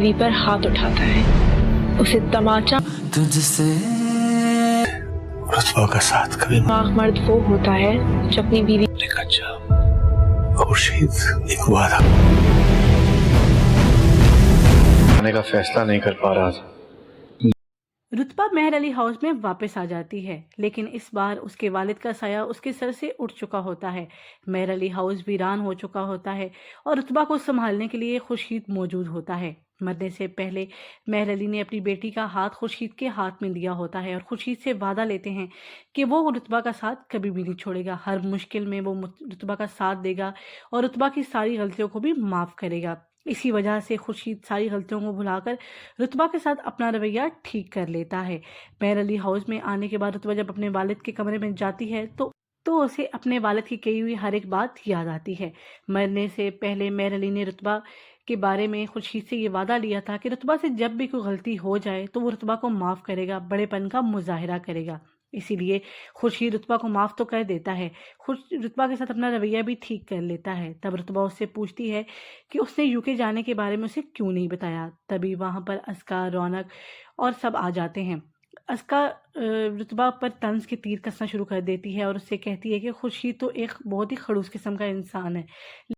बीवी पर हाथ उठाता है, उसे तमाचा तुझसे रुतबा का साथ कभी पाक मर्द वो होता है जो अपनी बीवी ने कहा अच्छा खुर्शीद एक वादा आने का फैसला नहीं कर पा रहा था। रुतबा मेहर अली हाउस में वापस आ जाती है, लेकिन इस बार उसके वालिद का साया उसके सर से उठ चुका होता है। मेहर अली हाउस वीरान हो चुका होता है और रुतबा को संभालने के लिए खुर्शीद मौजूद होता है। मरने से पहले मेहर अली ने अपनी बेटी का हाथ खुर्शीद के हाथ में दिया होता है और खुर्शीद से वादा लेते हैं कि वो रुतबा का साथ कभी भी नहीं छोड़ेगा। हर मुश्किल में वो रुतबा का साथ देगा और रुतबा की सारी गलतियों को भी माफ़ करेगा। इसी वजह से खुर्शीद सारी गलतियों को भुलाकर रुतबा के साथ अपना रवैया ठीक कर लेता है। मेहर अली हाउस में आने के बाद रुतबा जब अपने वालिद के कमरे में जाती है तो उसे अपने वालिद की कही हुई हर एक बात याद आती है। मरने से पहले मेहर अली ने रुतबा के बारे में खुर्शीद से ये वादा लिया था कि रुतबा से जब भी कोई गलती हो जाए तो वो रुतबा को माफ़ करेगा, बड़ेपन का मुजाहिरा करेगा। इसीलिए खुर्शीद रुतबा को माफ़ तो कर देता है, रुतबा के साथ अपना रवैया भी ठीक कर लेता है। तब रुतबा उससे पूछती है कि उसने यूके जाने के बारे में उसे क्यों नहीं बताया। तभी वहाँ पर अस्का, रौनक और सब आ जाते हैं। अस्का रुतबा पर तंज के तीर कसना शुरू कर देती है और उससे कहती है कि खुर्शीद तो एक बहुत ही खड़ूस किस्म का इंसान है।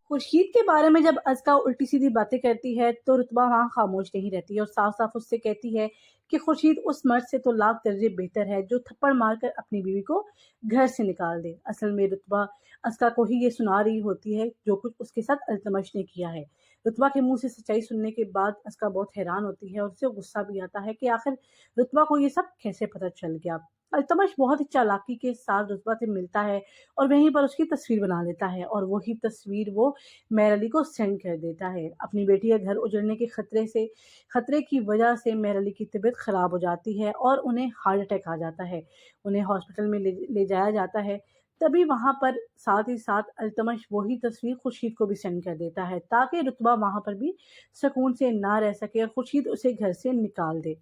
खुर्शीद के बारे में जब अस्का उल्टी सीधी बातें करती है तो रुतबा वहाँ खामोश नहीं रहती और साफ साफ उससे कहती है कि खुर्शीद उस मर्द से तो लाख दर्जे बेहतर है जो थप्पड़ मारकर अपनी बीवी को घर से निकाल दे। असल में रुतबा अस्का को ही ये सुना रही होती है जो कुछ उसके साथ अल्तमश ने किया है। रुतबा के मुंह से सच्चाई सुनने के बाद अस्का बहुत हैरान होती है और उसे गुस्सा भी आता है कि आखिर रुतबा को ये सब कैसे पता चल गया। अल्तमश बहुत ही चालाकी के साथ रुतबा से मिलता है और वहीं पर उसकी तस्वीर बना लेता है और वही तस्वीर वो मेहर अली को सेंड कर देता है। अपनी बेटी का घर उजड़ने के खतरे की वजह से मेहर अली की तबीयत खराब हो जाती है और उन्हें हार्ट अटैक आ जाता है। उन्हें हॉस्पिटल में ले जाया जाता है। तभी वहां पर साथ ही साथ अल्तमश वही तस्वीर खुर्शीद को भी सेंड कर देता है ताकि रुतबा वहां पर भी सुकून से ना रह सके और खुर्शीद उसे घर से निकाल दे।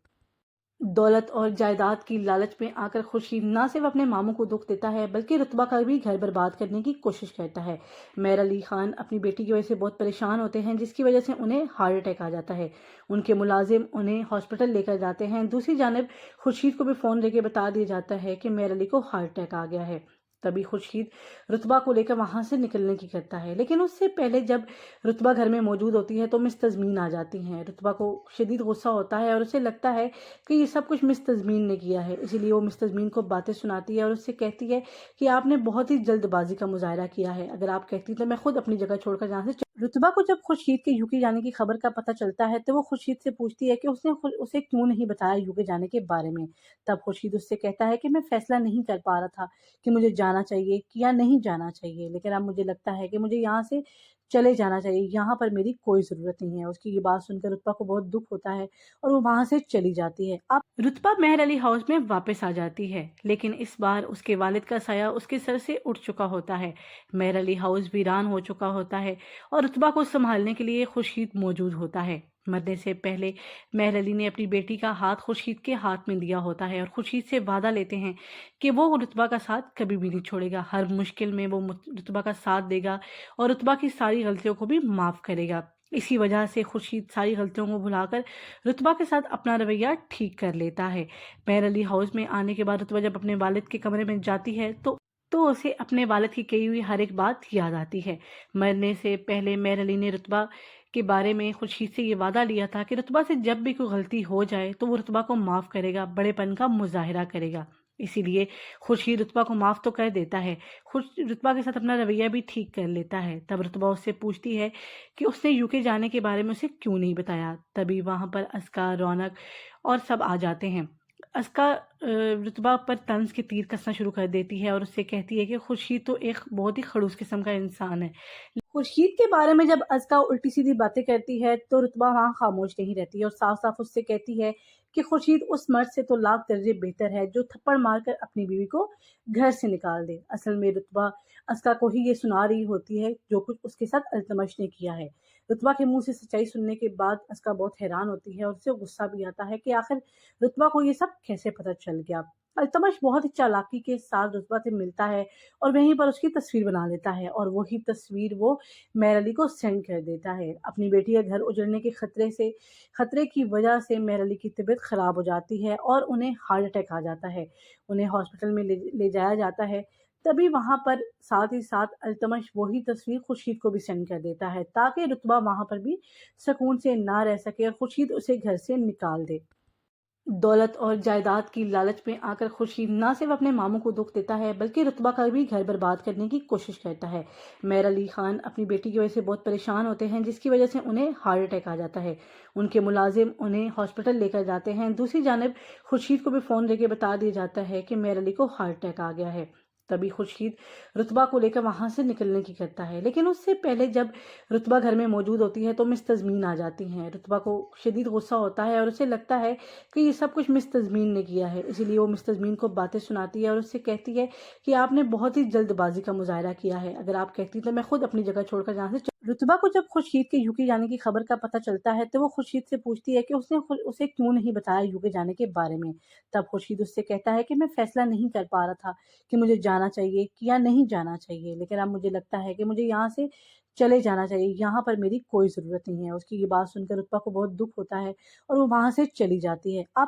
दौलत और जायदाद की लालच में आकर खुर्शीद न सिर्फ अपने मामू को दुख देता है बल्कि रुतबा का भी घर बर्बाद करने की कोशिश करता है। मेहर अली खान अपनी बेटी की वजह से बहुत परेशान होते हैं जिसकी वजह से उन्हें हार्ट अटैक आ जाता है। उनके मुलाजिम उन्हें हॉस्पिटल लेकर जाते हैं। दूसरी जानब खुर्शीद को भी फ़ोन लेके बता दिया जाता है कि मेहर अली को हार्ट अटैक आ गया है। तभी खुर्शीद रुतबा को लेकर वहां से निकलने की करता है, लेकिन उससे पहले जब रुतबा घर में मौजूद होती है तो मिस तज़मीन आ जाती हैं। रुतबा को शदीद गुस्सा होता है और उसे लगता है कि ये सब कुछ मिस तज़मीन ने किया है, इसीलिए वो मिस तज़मीन को बातें सुनाती है और उससे कहती है कि आपने बहुत ही जल्दबाजी का मुजाहरा किया है, अगर आप कहती तो मैं खुद अपनी जगह छोड़कर यहाँ से रुतबा को जब खुर्शीद के यूके जाने की खबर का पता चलता है तो वो खुर्शीद से पूछती है कि उसने उसे क्यों नहीं बताया यूके जाने के बारे में। तब खुर्शीद उससे कहता है कि मैं फैसला नहीं कर पा रहा था कि मुझे जाना चाहिए कि या नहीं जाना चाहिए, लेकिन अब मुझे लगता है कि मुझे यहाँ से चले जाना चाहिए, यहाँ पर मेरी कोई ज़रूरत नहीं है। उसकी ये बात सुनकर रुतबा को बहुत दुख होता है और वो वहाँ से चली जाती है। अब रुतबा मेहर अली हाउस में वापस आ जाती है, लेकिन इस बार उसके वालिद का साया उसके सर से उठ चुका होता है। मेहर अली हाउस वीरान हो चुका होता है और रुतबा को संभालने के लिए खुर्शीद मौजूद होता है। मरने से पहले मेहर अली ने अपनी बेटी का हाथ खुर्शीद के हाथ में दिया होता है और खुर्शीद से वादा लेते हैं कि वो रुतबा का साथ कभी भी नहीं छोड़ेगा। हर मुश्किल में वो रुतबा का साथ देगा और रुतबा की सारी गलतियों को भी माफ़ करेगा। इसी वजह से खुर्शीद सारी गलतियों को भुलाकर रुतबा के साथ अपना रवैया ठीक कर लेता है। मेहर अली हाउस में आने के बाद रुतबा जब अपने वालिद के कमरे में जाती है तो उसे अपने वालिद की कही हुई हर एक बात याद आती है। मरने से पहले मेहर अली ने रुतबा के बारे में खुर्शीद से ये वादा लिया था कि रुतबा से जब भी कोई गलती हो जाए तो वो रुतबा को माफ़ करेगा, बड़ेपन का मुजाहिरा करेगा। इसीलिए खुर्शीद रुतबा को माफ़ तो कर देता है, रुतबा के साथ अपना रवैया भी ठीक कर लेता है। तब रुतबा उससे पूछती है कि उसने यूके जाने के बारे में उसे क्यों नहीं बताया। तभी वहाँ पर अस्का, रौनक और सब आ जाते हैं। अस्का रुतबा पर तंज के तीर कसना शुरू कर देती है और उससे कहती है कि खुर्शीद तो एक बहुत ही खड़ूस किस्म का इंसान है। खुर्शीद के बारे में जब अस्का उल्टी सीधी बातें करती है तो रुतबा वहाँ खामोश नहीं रहती और साफ साफ उससे कहती है कि खुर्शीद उस मर्द से तो लाख दर्जे बेहतर है जो थप्पड़ मारकर अपनी बीवी को घर से निकाल दे। असल में रुतबा अस्का को ही ये सुना रही होती है जो कुछ उसके साथ अल्तमश ने किया है। رتبہ کے منہ سے سچائی سننے کے بعد اسکا بہت حیران ہوتی ہے اور اسے غصہ بھی آتا ہے کہ آخر رتبہ کو یہ سب کیسے پتہ چل گیا۔ التمش بہت ہی چالاکی کے ساتھ رتبہ سے ملتا ہے اور وہیں پر اس کی تصویر بنا لیتا ہے اور وہی تصویر وہ مہر علی کو سینڈ کر دیتا ہے۔ اپنی بیٹی کا گھر اجڑنے کے خطرے کی وجہ سے مہر علی کی طبیعت خراب ہو جاتی ہے اور انہیں ہارٹ اٹیک آ جاتا ہے۔ انہیں ہاسپٹل میں لے جایا جاتا ہے۔ تبھی وہاں پر ساتھ ہی ساتھ التمش وہی تصویر خورشید کو بھی سینڈ کر دیتا ہے تاکہ رتبہ وہاں پر بھی سکون سے نہ رہ سکے اور خورشید اسے گھر سے نکال دے۔ دولت اور جائیداد کی لالچ میں آ کر خورشید نہ صرف اپنے ماموں کو دکھ دیتا ہے بلکہ رتبہ کا بھی گھر برباد کرنے کی کوشش کرتا ہے۔ مہر علی خان اپنی بیٹی کی وجہ سے بہت پریشان ہوتے ہیں جس کی وجہ سے انہیں ہارٹ اٹیک آ جاتا ہے۔ ان کے ملازم انہیں ہاسپٹل لے کر جاتے ہیں۔ دوسری جانب خورشید کو بھی فون لے کے بتا دیا جاتا ہے کہ مہر علی کو ہارٹ اٹیک آ گیا ہے۔ تبھی خورشید رتبہ کو لے کر وہاں سے نکلنے کی کرتا ہے، لیکن اس سے پہلے جب رتبہ گھر میں موجود ہوتی ہے تو مس تزمین آ جاتی ہیں۔ رتبہ کو شدید غصہ ہوتا ہے اور اسے لگتا ہے کہ یہ سب کچھ مس تزمین نے کیا ہے، اسی لیے وہ مس تزمین کو باتیں سناتی ہے اور اس سے کہتی ہے کہ آپ نے بہت ہی جلد بازی کا مظاہرہ کیا ہے، اگر آپ کہتی تو میں خود اپنی جگہ چھوڑ کر یہاں سے رتبہ کو جب خورشید کے یوکے جانے کی خبر کا پتہ چلتا ہے تو وہ خورشید سے پوچھتی ہے کہ اس نے اسے کیوں نہیں بتایا یوکے جانے کے بارے میں۔ تب خورشید اس سے کہتا ہے کہ میں فیصلہ نہیں کر پا رہا تھا کہ مجھے جانا چاہیے یا نہیں جانا چاہیے، لیکن اب مجھے لگتا ہے کہ مجھے یہاں سے چلے جانا چاہیے، یہاں پر میری کوئی ضرورت نہیں ہے۔ اس کی یہ بات سن کر رتبہ کو بہت دکھ ہوتا ہے اور وہ وہاں سے چلی جاتی ہے۔